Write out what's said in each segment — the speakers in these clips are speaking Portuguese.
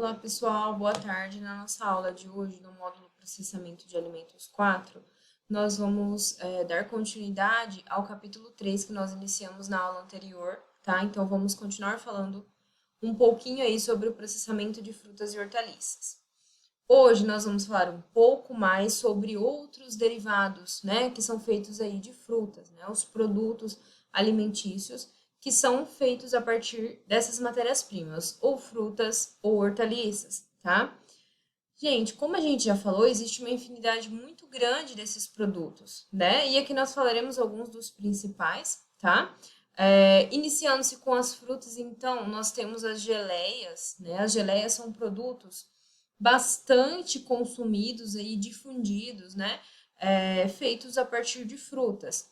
Olá, pessoal, boa tarde. Na nossa aula de hoje, no módulo Processamento de Alimentos 4, nós vamos dar continuidade ao capítulo 3 que nós iniciamos na aula anterior, tá? Então, vamos continuar falando um pouquinho aí sobre o processamento de frutas e hortaliças. Hoje nós vamos falar um pouco mais sobre outros derivados, né, que são feitos aí de frutas, né, os produtos alimentícios que são feitos a partir dessas matérias-primas, ou frutas ou hortaliças, tá? Gente, como a gente já falou, existe uma infinidade muito grande desses produtos, né? E aqui nós falaremos alguns dos principais, tá? Iniciando-se com as frutas, então, nós temos as geleias, né? As geleias são produtos bastante consumidos e difundidos, né? Feitos a partir de frutas.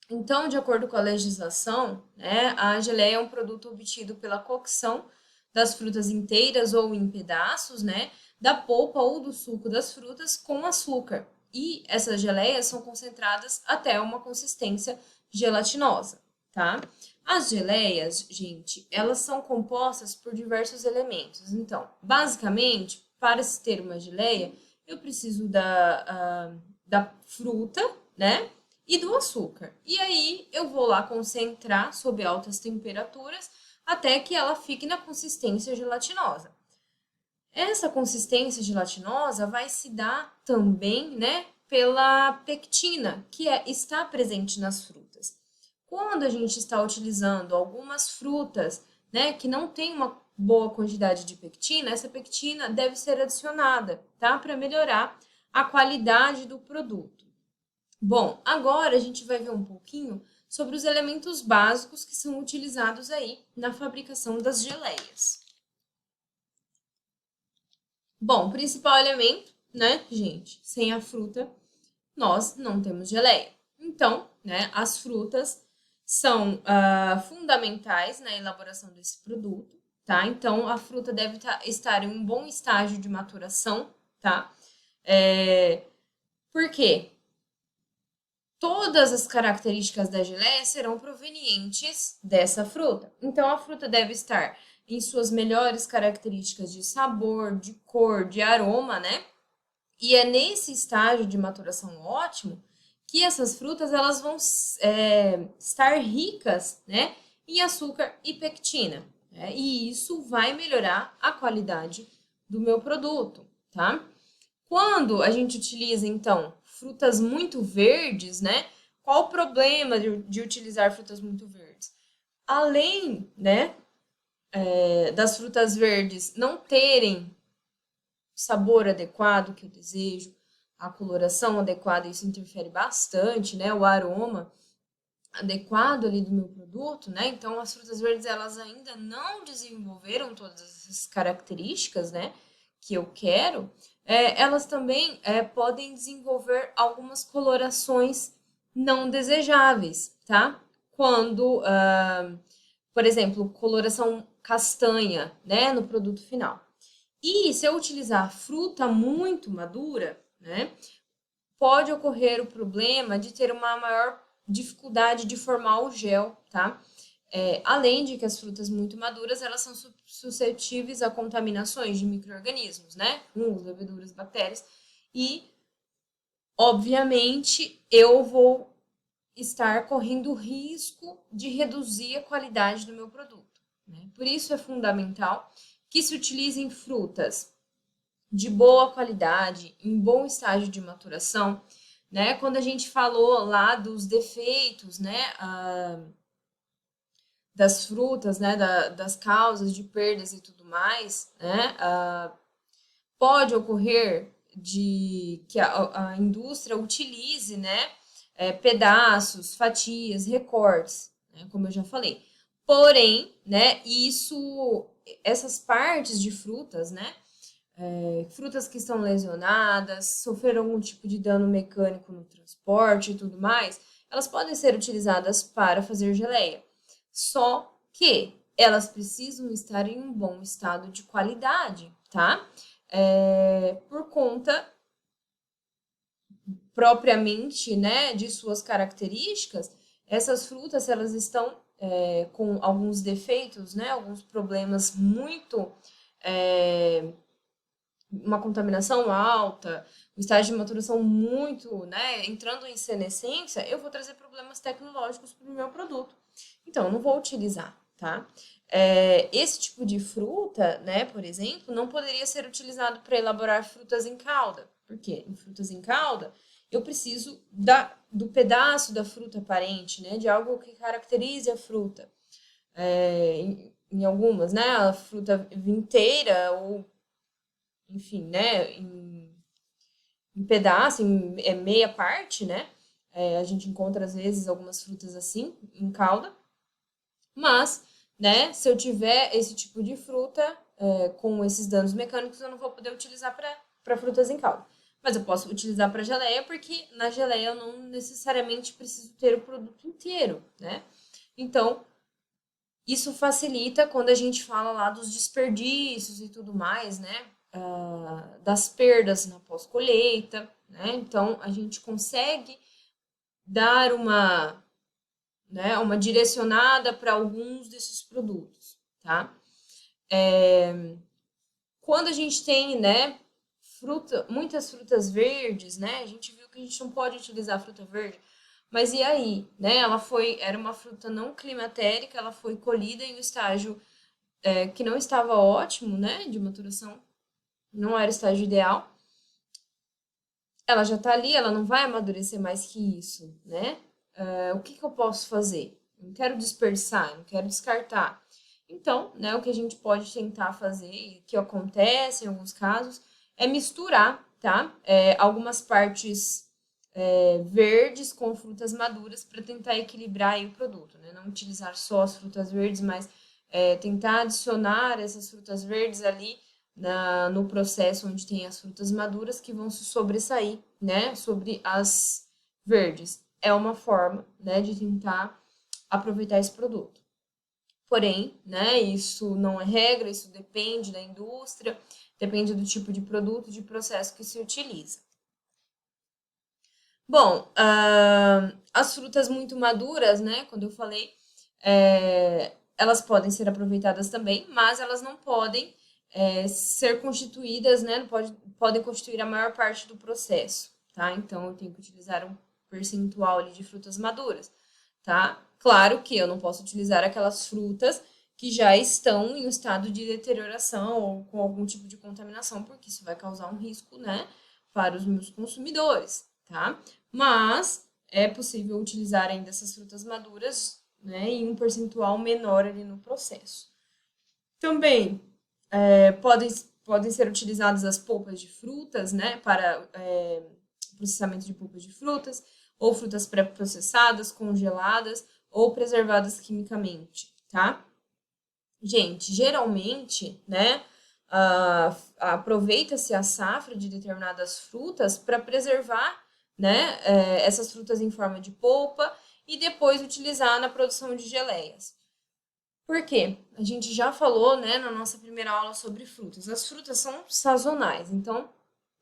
Então, de acordo com a legislação, né, a geleia é um produto obtido pela cocção das frutas inteiras ou em pedaços, né, da polpa ou do suco das frutas com açúcar. E essas geleias são concentradas até uma consistência gelatinosa, tá? As geleias, gente, elas são compostas por diversos elementos. Então, basicamente, para se ter uma geleia, eu preciso da fruta, né? E do açúcar. E aí eu vou lá concentrar sob altas temperaturas até que ela fique na consistência gelatinosa. Essa consistência gelatinosa vai se dar também, né, pela pectina, que está presente nas frutas. Quando a gente está utilizando algumas frutas, né, que não tem uma boa quantidade de pectina, essa pectina deve ser adicionada, tá, para melhorar a qualidade do produto. Bom, agora a gente vai ver um pouquinho sobre os elementos básicos que são utilizados aí na fabricação das geleias. Bom, principal elemento, né, gente? Sem a fruta, nós não temos geleia. Então, né, as frutas são fundamentais na elaboração desse produto, tá? Então, a fruta deve estar em um bom estágio de maturação, tá? Por quê? Todas as características da geleia serão provenientes dessa fruta. Então, a fruta deve estar em suas melhores características de sabor, de cor, de aroma, né? E é nesse estágio de maturação ótimo que essas frutas elas vão estar ricas, né, em açúcar e pectina. Né? E isso vai melhorar a qualidade do meu produto, tá? Quando a gente utiliza, então, frutas muito verdes, né? Qual o problema de utilizar frutas muito verdes? Além, né, das frutas verdes não terem o sabor adequado que eu desejo, a coloração adequada, isso interfere bastante, né? O aroma adequado ali do meu produto, né? Então, as frutas verdes, elas ainda não desenvolveram todas essas características, né? Que eu quero, elas também podem desenvolver algumas colorações não desejáveis, tá? Quando, por exemplo, coloração castanha, né, no produto final. E se eu utilizar fruta muito madura, né, pode ocorrer o problema de ter uma maior dificuldade de formar o gel, tá? Além de que as frutas muito maduras, elas são suscetíveis a contaminações de micro-organismos, né? Fungos, leveduras, bactérias. E, obviamente, eu vou estar correndo o risco de reduzir a qualidade do meu produto. Né? Por isso é fundamental que se utilizem frutas de boa qualidade, em bom estágio de maturação, né? Quando a gente falou lá dos defeitos, né? Das frutas, né? Das causas de perdas e tudo mais, né? Pode ocorrer de que a indústria utilize, né? Pedaços, fatias, recortes, né? Como eu já falei. Porém, né? Essas partes de frutas, né? Frutas que estão lesionadas, sofreram algum tipo de dano mecânico no transporte e tudo mais, elas podem ser utilizadas para fazer geleia. Só que elas precisam estar em um bom estado de qualidade, tá? Por conta propriamente, né, de suas características, essas frutas elas estão com alguns defeitos, né, alguns problemas muito uma contaminação alta, um estágio de maturação muito, né, entrando em senescência, eu vou trazer problemas tecnológicos para o meu produto. Então, eu não vou utilizar, tá? Esse tipo de fruta, né, por exemplo, não poderia ser utilizado para elaborar frutas em calda. Por quê? Em frutas em calda, eu preciso do pedaço da fruta aparente, né, de algo que caracterize a fruta. Em algumas, né, a fruta inteira ou, enfim, né, em pedaço, meia parte, né, a gente encontra às vezes algumas frutas assim, em calda, mas, né, se eu tiver esse tipo de fruta com esses danos mecânicos, eu não vou poder utilizar para frutas em calda. Mas eu posso utilizar para geleia, porque na geleia eu não necessariamente preciso ter o produto inteiro, né? Então, isso facilita quando a gente fala lá dos desperdícios e tudo mais, né? Das perdas na pós-colheita, né? Então, a gente consegue dar uma direcionada para alguns desses produtos, tá? Quando a gente tem, né, muitas frutas verdes, né? A gente viu que a gente não pode utilizar fruta verde, mas e aí, né? Era uma fruta não climatérica, ela foi colhida em um estágio que não estava ótimo, né? De maturação, não era o estágio ideal. Ela já está ali, ela não vai amadurecer mais que isso, né? O que eu posso fazer? Não quero dispersar, não quero descartar. Então, né, o que a gente pode tentar fazer, e que acontece em alguns casos, é misturar, tá? Algumas partes verdes com frutas maduras para tentar equilibrar aí o produto, né? Não utilizar só as frutas verdes, mas tentar adicionar essas frutas verdes ali no processo onde tem as frutas maduras que vão se sobressair, né, sobre as verdes. É uma forma, né, de tentar aproveitar esse produto. Porém, né, isso não é regra, isso depende da indústria, depende do tipo de produto, de processo que se utiliza. Bom, as frutas muito maduras, né, quando eu falei, elas podem ser aproveitadas também, mas elas não podem ser constituídas, né, podem constituir a maior parte do processo, tá? Então, eu tenho que utilizar um percentual ali de frutas maduras, tá? Claro que eu não posso utilizar aquelas frutas que já estão em um estado de deterioração ou com algum tipo de contaminação, porque isso vai causar um risco, né, para os meus consumidores, tá? Mas é possível utilizar ainda essas frutas maduras, né, em um percentual menor ali no processo. Também podem ser utilizadas as polpas de frutas, né, para processamento de polpas de frutas, ou frutas pré-processadas, congeladas ou preservadas quimicamente, tá? Gente, geralmente, né, aproveita-se a safra de determinadas frutas para preservar, né, essas frutas em forma de polpa e depois utilizar na produção de geleias. Por quê? A gente já falou, né, na nossa primeira aula sobre frutas. As frutas são sazonais, então,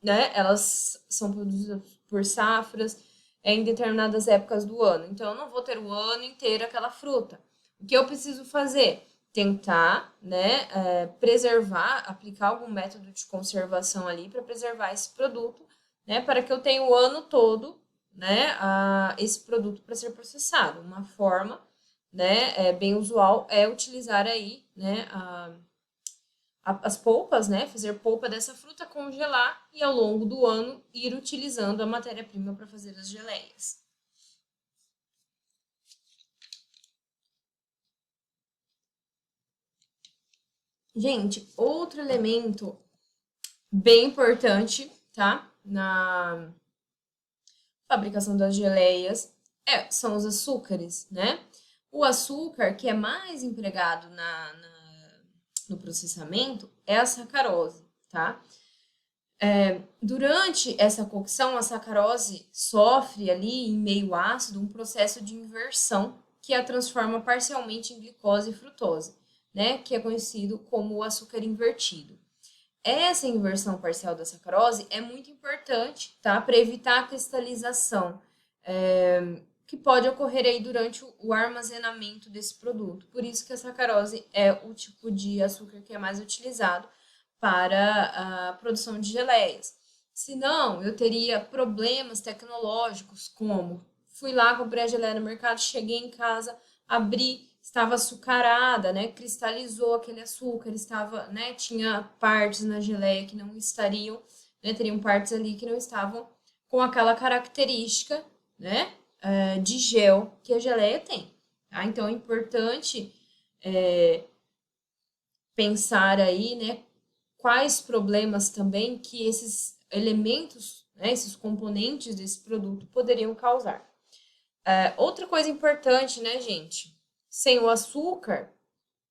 né, elas são produzidas por safras em determinadas épocas do ano. Então, eu não vou ter o ano inteiro aquela fruta. O que eu preciso fazer? Tentar, né, preservar, aplicar algum método de conservação ali para preservar esse produto, né, para que eu tenha o ano todo, né, esse produto para ser processado. Uma forma, né, bem usual é utilizar aí, né, as polpas, né, fazer polpa dessa fruta, congelar e ao longo do ano ir utilizando a matéria-prima para fazer as geleias. Gente, outro elemento bem importante, tá, na fabricação das geleias são os açúcares, né? O açúcar que é mais empregado no processamento é a sacarose, tá? Durante essa cocção, a sacarose sofre ali, em meio ácido, um processo de inversão que a transforma parcialmente em glicose e frutose, né? Que é conhecido como o açúcar invertido. Essa inversão parcial da sacarose é muito importante, tá? Para evitar a cristalização, que pode ocorrer aí durante o armazenamento desse produto. Por isso que a sacarose é o tipo de açúcar que é mais utilizado para a produção de geleias. Senão, eu teria problemas tecnológicos, como fui lá, comprei a geleia no mercado, cheguei em casa, abri, estava açucarada, né? Cristalizou aquele açúcar, estava, né? Tinha partes na geleia que não estariam, né? Teriam partes ali que não estavam com aquela característica, né? De gel que a geleia tem. Tá? Então, é importante pensar aí, né? Quais problemas também que esses elementos, né, esses componentes desse produto poderiam causar. Outra coisa importante, né, gente? Sem o açúcar,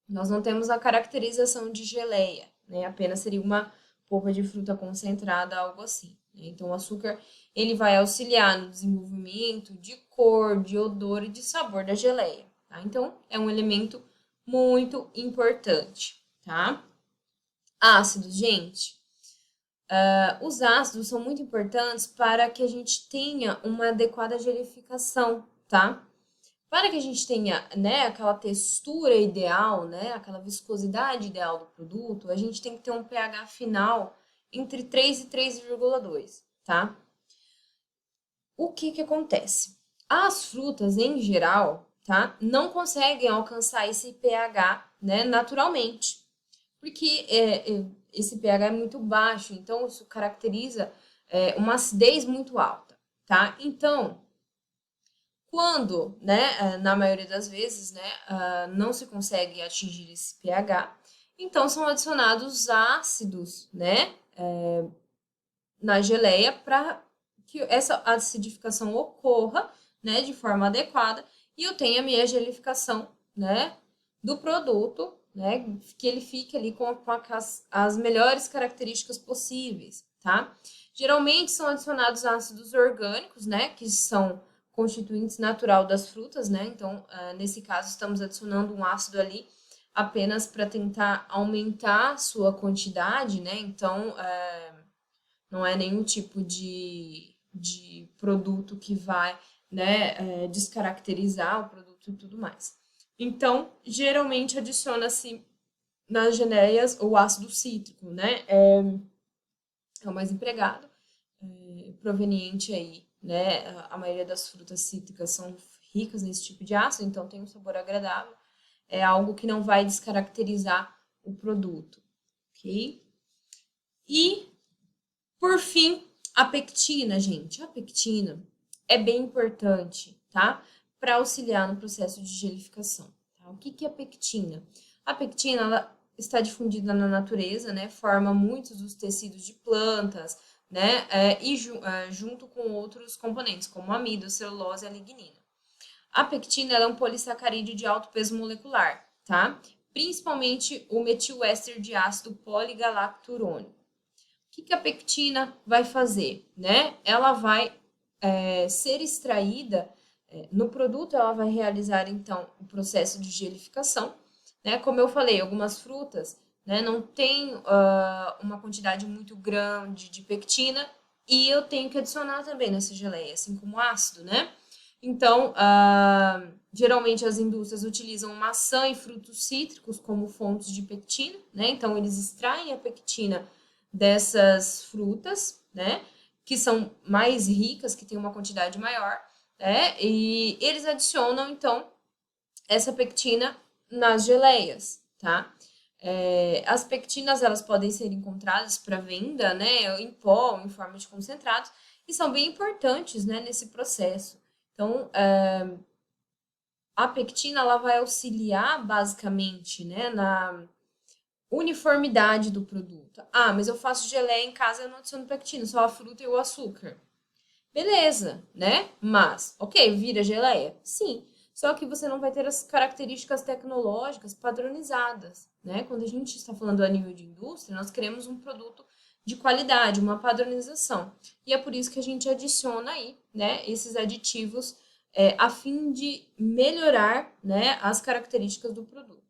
nós não temos a caracterização de geleia, né? Apenas seria uma polpa de fruta concentrada, algo assim. Né? Então, o açúcar, ele vai auxiliar no desenvolvimento de cor, de odor e de sabor da geleia, tá? Então, é um elemento muito importante, tá? Ácidos, gente. Os ácidos são muito importantes para que a gente tenha uma adequada gelificação, tá? Para que a gente tenha, né, aquela textura ideal, né, aquela viscosidade ideal do produto, a gente tem que ter um pH final entre 3 e 3,2, tá? O que que acontece? As frutas, em geral, tá, não conseguem alcançar esse pH, né, naturalmente, porque esse pH é muito baixo, então isso caracteriza uma acidez muito alta, tá? Então, quando, né, na maioria das vezes, né, não se consegue atingir esse pH, então são adicionados ácidos, né, na geleia para que essa acidificação ocorra, né, de forma adequada e eu tenha a minha gelificação, né, do produto, né, que ele fique ali com as melhores características possíveis, tá? Geralmente são adicionados ácidos orgânicos, né, que são constituintes natural das frutas, né? Então, nesse caso, estamos adicionando um ácido ali apenas para tentar aumentar sua quantidade, né? Então, não é nenhum tipo de produto que vai, né, descaracterizar o produto e tudo mais. Então, geralmente adiciona-se nas geleias o ácido cítrico, né? É o mais empregado, proveniente aí, né? A maioria das frutas cítricas são ricas nesse tipo de ácido, então tem um sabor agradável. É algo que não vai descaracterizar o produto, ok? E, por fim, a pectina, gente. A pectina é bem importante, tá? Para auxiliar no processo de gelificação. Tá? O que que é a pectina? A pectina, ela está difundida na natureza, né? Forma muitos dos tecidos de plantas, né? Junto com outros componentes, como amido, celulose e a lignina. A pectina ela é um polissacarídeo de alto peso molecular, tá? Principalmente o metiléster de ácido poligalacturônico. O que que a pectina vai fazer, né? Ela vai ser extraída no produto, ela vai realizar então o processo de gelificação, né? Como eu falei, algumas frutas, né, não tem uma quantidade muito grande de pectina e eu tenho que adicionar também nessa geleia, assim como ácido, né? Então, geralmente as indústrias utilizam maçã e frutos cítricos como fontes de pectina, né? Então, eles extraem a pectina dessas frutas, né? Que são mais ricas, que têm uma quantidade maior, né? E eles adicionam, então, essa pectina nas geleias, tá? As pectinas, elas podem ser encontradas para venda, né? Em pó, em forma de concentrados, e são bem importantes, né? Nesse processo. Então, a pectina, ela vai auxiliar, basicamente, né? Na uniformidade do produto. Ah, mas eu faço geleia em casa e eu não adiciono pectina, só a fruta e o açúcar. Beleza, né? Mas, ok, vira geleia? Sim. Só que você não vai ter as características tecnológicas padronizadas, né? Quando a gente está falando a nível de indústria, nós queremos um produto de qualidade, uma padronização. E é por isso que a gente adiciona aí, né, esses aditivos a fim de melhorar, né, as características do produto.